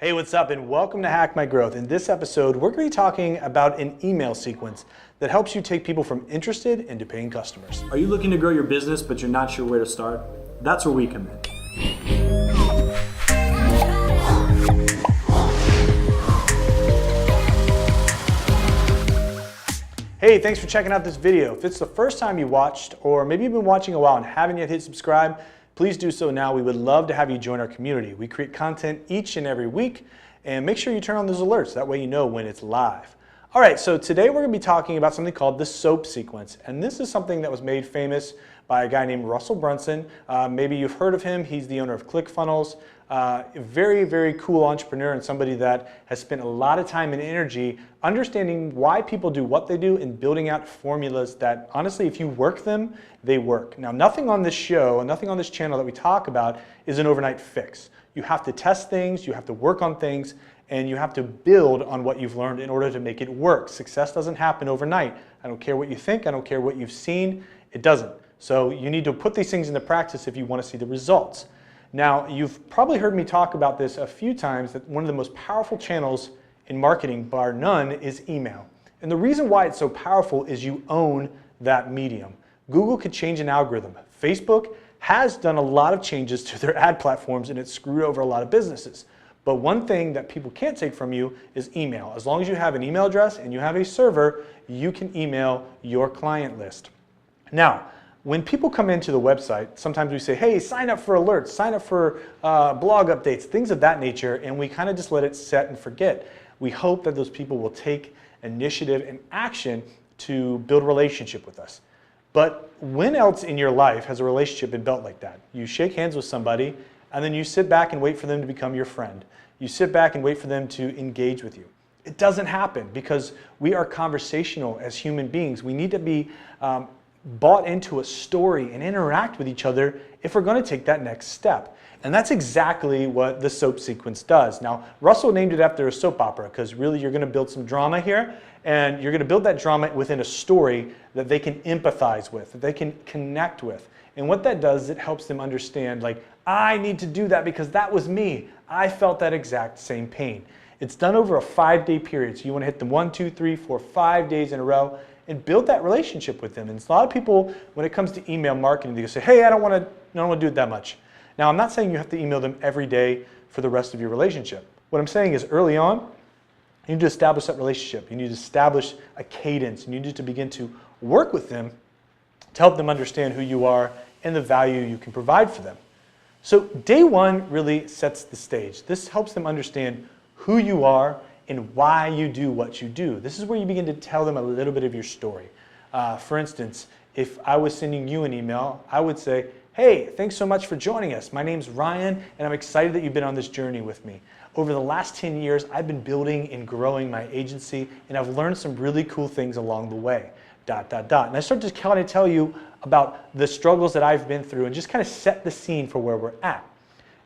Hey, what's up, and welcome to Hack My Growth. In this episode, we're going to be talking about an email sequence that helps you take people from interested into paying customers. Are you looking to grow your business, but you're not sure where to start? That's where we come in. Hey, thanks for checking out this video. If it's the first time you watched, or maybe you've been watching a while and haven't yet hit subscribe, please do so now. We would love to have you join our community. We create content each and every week, and make sure you turn on those alerts. That way you know when it's live. All right, so today we're going to be talking about something called the SOAP sequence. And this is something that was made famous by a guy named Russell Brunson. Maybe you've heard of him. He's the owner of ClickFunnels. Very, very cool entrepreneur and somebody that has spent a lot of time and energy understanding why people do what they do and building out formulas that, honestly, if you work them, they work. Now, nothing on this show and nothing on this channel that we talk about is an overnight fix. You have to test things, you have to work on things, and you have to build on what you've learned in order to make it work. Success doesn't happen overnight. I don't care what you think, I don't care what you've seen, it doesn't. So you need to put these things into practice if you want to see the results. Now, you've probably heard me talk about this a few times, that one of the most powerful channels in marketing, bar none, is email. And the reason why it's so powerful is you own that medium. Google could change an algorithm. Facebook has done a lot of changes to their ad platforms, and it's screwed over a lot of businesses. But one thing that people can't take from you is email. As long as you have an email address and you have a server, you can email your client list. Now, when people come into the website, sometimes we say, hey, sign up for alerts, sign up for blog updates, things of that nature, and we kind of just let it set and forget. We hope that those people will take initiative and action to build a relationship with us. But when else in your life has a relationship been built like that? You shake hands with somebody, and then you sit back and wait for them to become your friend. You sit back and wait for them to engage with you. It doesn't happen because we are conversational as human beings. We need to be bought into a story and interact with each other if we're going to take that next step. And that's exactly what the SOAP sequence does. Now, Russell named it after a soap opera because really you're going to build some drama here, and you're going to build that drama within a story that they can empathize with, that they can connect with. And what that does is it helps them understand, like, I need to do that because that was me. I felt that exact same pain. It's done over a 5-day period. So you want to hit them 1, 2, 3, 4, 5 days in a row and build that relationship with them. And a lot of people, when it comes to email marketing, they say, hey, I don't want to do it that much. Now, I'm not saying you have to email them every day for the rest of your relationship. What I'm saying is early on, you need to establish that relationship. You need to establish a cadence. You need to begin to work with them to help them understand who you are and the value you can provide for them. So day one really sets the stage. This helps them understand who you are and why you do what you do. This is where you begin to tell them a little bit of your story. For instance, if I was sending you an email, I would say, hey, thanks so much for joining us. My name's Ryan, and I'm excited that you've been on this journey with me. Over the last 10 years, I've been building and growing my agency, and I've learned some really cool things along the way. ... And I start to kind of tell you about the struggles that I've been through and just kind of set the scene for where we're at.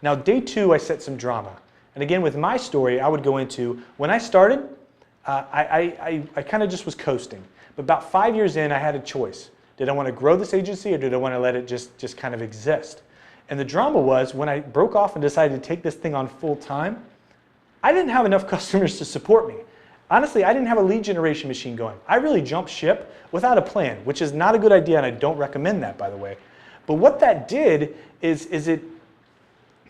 Now, day two, I set some drama. And again, with my story, I would go into, when I started, I kind of just was coasting. But about 5 years in, I had a choice. Did I want to grow this agency, or did I want to let it just kind of exist? And the drama was, when I broke off and decided to take this thing on full time, I didn't have enough customers to support me. Honestly, I didn't have a lead generation machine going. I really jumped ship without a plan, which is not a good idea, and I don't recommend that, by the way. But what that did is it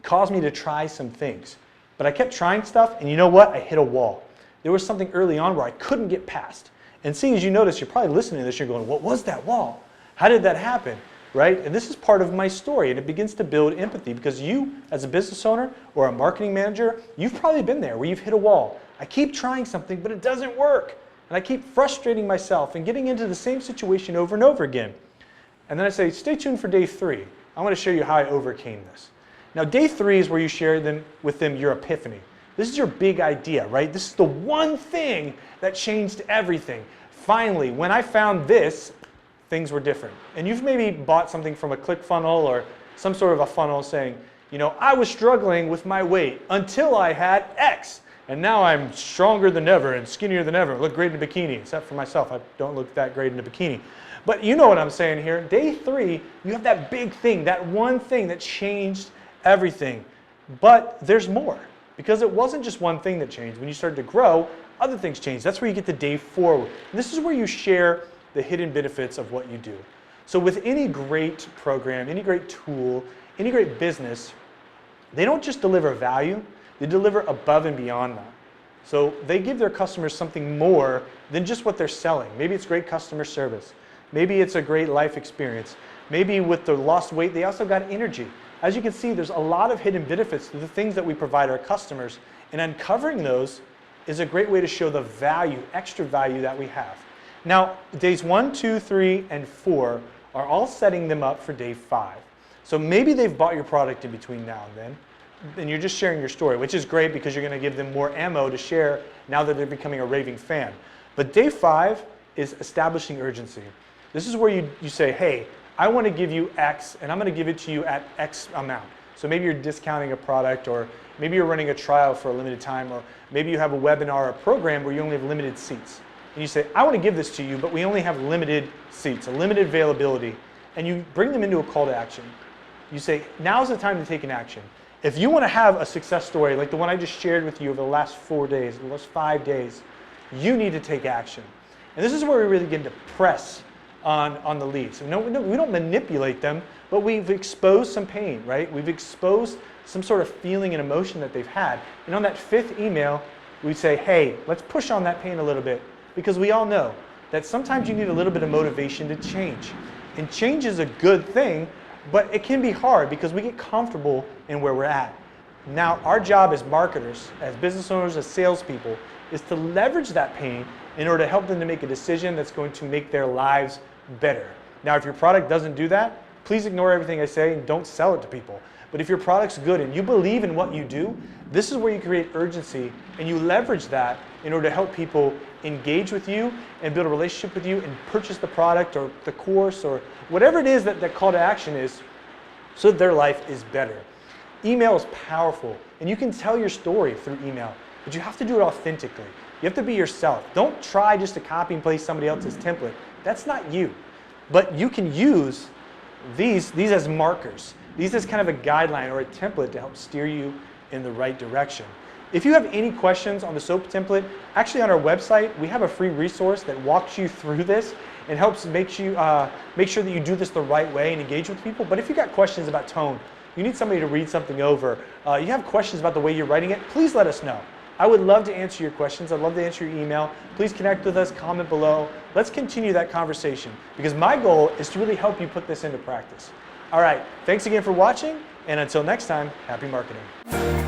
caused me to try some things. But I kept trying stuff, and you know what? I hit a wall. There was something early on where I couldn't get past. And seeing as you notice, you're probably listening to this, you're going, what was that wall? How did that happen? Right? And this is part of my story, and it begins to build empathy because you, as a business owner or a marketing manager, you've probably been there where you've hit a wall. I keep trying something, but it doesn't work. And I keep frustrating myself and getting into the same situation over and over again. And then I say, stay tuned for day 3. I want to show you how I overcame this. Now, day 3 is where you share with them your epiphany. This is your big idea, right? This is the one thing that changed everything. Finally, when I found this, things were different. And you've maybe bought something from a ClickFunnels or some sort of a funnel saying, you know, I was struggling with my weight until I had X. And now I'm stronger than ever and skinnier than ever. Look great in a bikini, except for myself. I don't look that great in a bikini. But you know what I'm saying here. Day 3, you have that big thing, that one thing that changed everything. But there's more. because it wasn't just one thing that changed. When you started to grow, other things changed. That's where you get to day 4. And this is where you share the hidden benefits of what you do. So with any great program, any great tool, any great business, they don't just deliver value, they deliver above and beyond that. So they give their customers something more than just what they're selling. Maybe it's great customer service. Maybe it's a great life experience. Maybe with the lost weight, they also got energy. As you can see, there's a lot of hidden benefits to the things that we provide our customers, and uncovering those is a great way to show the value, extra value that we have. Now, days 1, 2, 3, and 4 are all setting them up for day 5. So maybe they've bought your product in between now and then, and you're just sharing your story, which is great because you're going to give them more ammo to share now that they're becoming a raving fan. But day 5 is establishing urgency. This is where you say, hey, I want to give you X, and I'm going to give it to you at X amount. So maybe you're discounting a product, or maybe you're running a trial for a limited time, or maybe you have a webinar or a program where you only have limited seats. And you say, I want to give this to you, but we only have limited seats, a limited availability, and you bring them into a call to action. You say, now's the time to take an action. If you want to have a success story like the one I just shared with you over the last 4 days, the last 5 days, you need to take action. And this is where we really get to press on the leads. We don't manipulate them, but we've exposed some pain, right? We've exposed some sort of feeling and emotion that they've had. And on that 5th email, we say, hey, let's push on that pain a little bit, because we all know that sometimes you need a little bit of motivation to change. And change is a good thing, but it can be hard because we get comfortable in where we're at. Now, our job as marketers, as business owners, as salespeople, is to leverage that pain in order to help them to make a decision that's going to make their lives better. Now, if your product doesn't do that, please ignore everything I say and don't sell it to people. But if your product's good and you believe in what you do, this is where you create urgency and you leverage that in order to help people engage with you and build a relationship with you and purchase the product or the course or whatever it is that that call to action is, so that their life is better. Email is powerful, and you can tell your story through email, but you have to do it authentically. You have to be yourself. Don't try just to copy and paste somebody else's template. That's not you. But you can use these as markers, these as kind of a guideline or a template to help steer you in the right direction. If you have any questions on the SOAP template, actually on our website, we have a free resource that walks you through this and helps make sure that you do this the right way and engage with people. But if you got questions about tone, you need somebody to read something over, you have questions about the way you're writing it, please let us know. I would love to answer your questions. I'd love to answer your email. Please connect with us, comment below. Let's continue that conversation, because my goal is to really help you put this into practice. All right, thanks again for watching, and until next time, happy marketing.